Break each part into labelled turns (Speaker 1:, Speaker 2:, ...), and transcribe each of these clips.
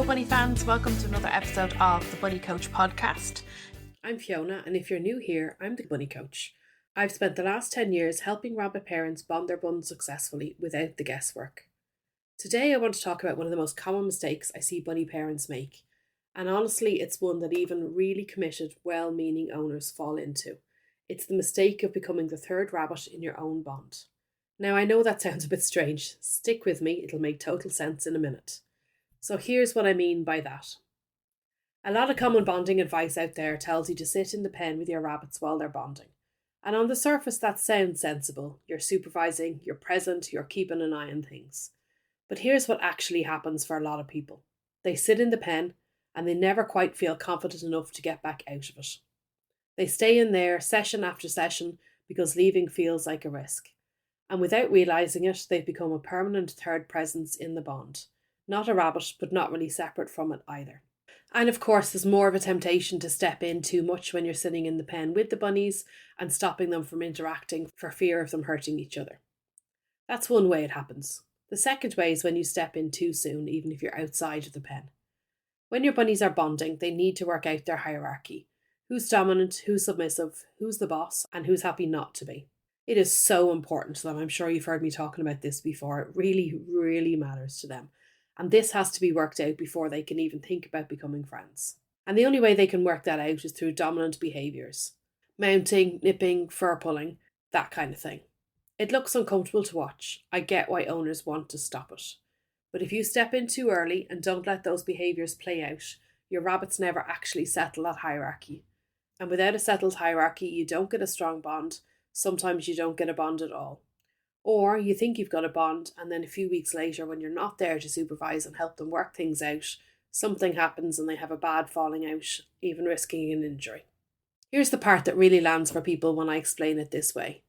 Speaker 1: Hello Bunny fans, welcome to another episode of the Bunny Coach podcast. I'm Fiona, and if you're new here, I'm the Bunny Coach. I've spent the last 10 years helping rabbit parents bond their buns successfully without the guesswork. Today I want to talk about one of the most common mistakes I see bunny parents make, and honestly it's one that even really committed, well-meaning owners fall into. It's the mistake of becoming the third rabbit in your own bond. Now I know that sounds a bit strange. Stick with me, it'll make total sense in a minute. So here's what I mean by that. A lot of common bonding advice out there tells you to sit in the pen with your rabbits while they're bonding. And on the surface that sounds sensible. You're supervising, you're present, you're keeping an eye on things. But here's what actually happens for a lot of people. They sit in the pen and they never quite feel confident enough to get back out of it. They stay in there session after session because leaving feels like a risk. And without realising it, they've become a permanent third presence in the bond. Not a rabbit, but not really separate from it either. And of course, there's more of a temptation to step in too much when you're sitting in the pen with the bunnies and stopping them from interacting for fear of them hurting each other. That's one way it happens. The second way is when you step in too soon, even if you're outside of the pen. When your bunnies are bonding, they need to work out their hierarchy. Who's dominant, who's submissive, who's the boss, and who's happy not to be. It is so important to them. I'm sure you've heard me talking about this before. It really, really matters to them. And this has to be worked out before they can even think about becoming friends. And the only way they can work that out is through dominant behaviours. Mounting, nipping, fur pulling, that kind of thing. It looks uncomfortable to watch. I get why owners want to stop it. But if you step in too early and don't let those behaviours play out, your rabbits never actually settle that hierarchy. And without a settled hierarchy, you don't get a strong bond. Sometimes you don't get a bond at all. Or you think you've got a bond, and then a few weeks later, when you're not there to supervise and help them work things out, something happens and they have a bad falling out, even risking an injury. Here's the part that really lands for people when I explain it this way.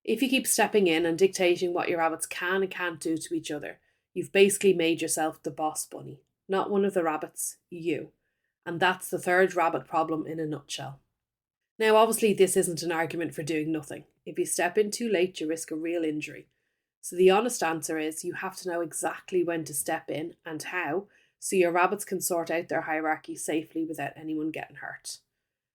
Speaker 1: If you keep stepping in and dictating what your rabbits can and can't do to each other, you've basically made yourself the boss bunny. Not one of the rabbits, you. And that's the third rabbit problem in a nutshell. Now, obviously, this isn't an argument for doing nothing. If you step in too late, you risk a real injury. So the honest answer is you have to know exactly when to step in and how, so your rabbits can sort out their hierarchy safely without anyone getting hurt.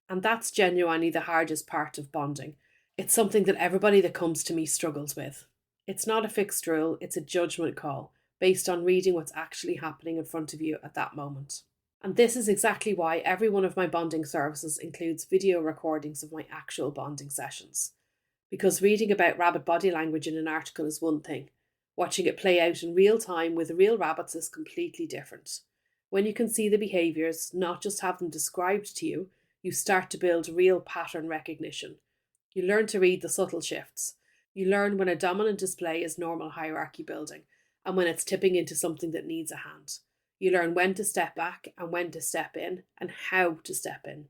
Speaker 1: And that's genuinely the hardest part of bonding. It's something that everybody that comes to me struggles with. It's not a fixed rule, it's a judgment call, based on reading what's actually happening in front of you at that moment. And this is exactly why every one of my bonding services includes video recordings of my actual bonding sessions. Because reading about rabbit body language in an article is one thing. Watching it play out in real time with real rabbits is completely different. When you can see the behaviours, not just have them described to you, you start to build real pattern recognition. You learn to read the subtle shifts. You learn when a dominant display is normal hierarchy building and when it's tipping into something that needs a hand. You learn when to step back and when to step in and how to step in.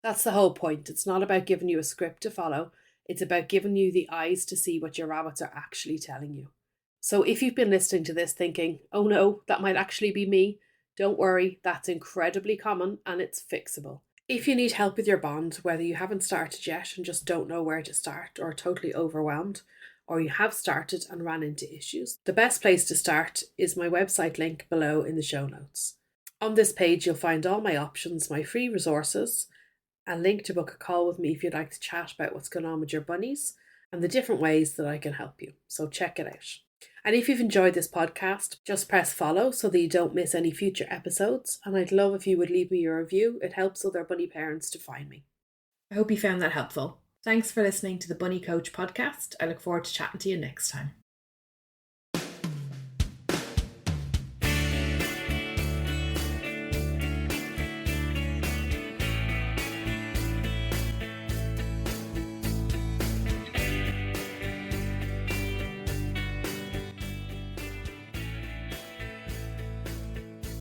Speaker 1: That's the whole point. It's not about giving you a script to follow. It's about giving you the eyes to see what your rabbits are actually telling you. So if you've been listening to this thinking, oh no, that might actually be me, don't worry, that's incredibly common and it's fixable. If you need help with your bond, whether you haven't started yet and just don't know where to start or are totally overwhelmed, or you have started and ran into issues, the best place to start is my website link below in the show notes. On this page, you'll find all my options, my free resources, a link to book a call with me if you'd like to chat about what's going on with your bunnies, and the different ways that I can help you. So check it out. And if you've enjoyed this podcast, just press follow so that you don't miss any future episodes. And I'd love if you would leave me your review. It helps other bunny parents to find me. I hope you found that helpful. Thanks for listening to the Bunny Coach podcast. I look forward to chatting to you next time.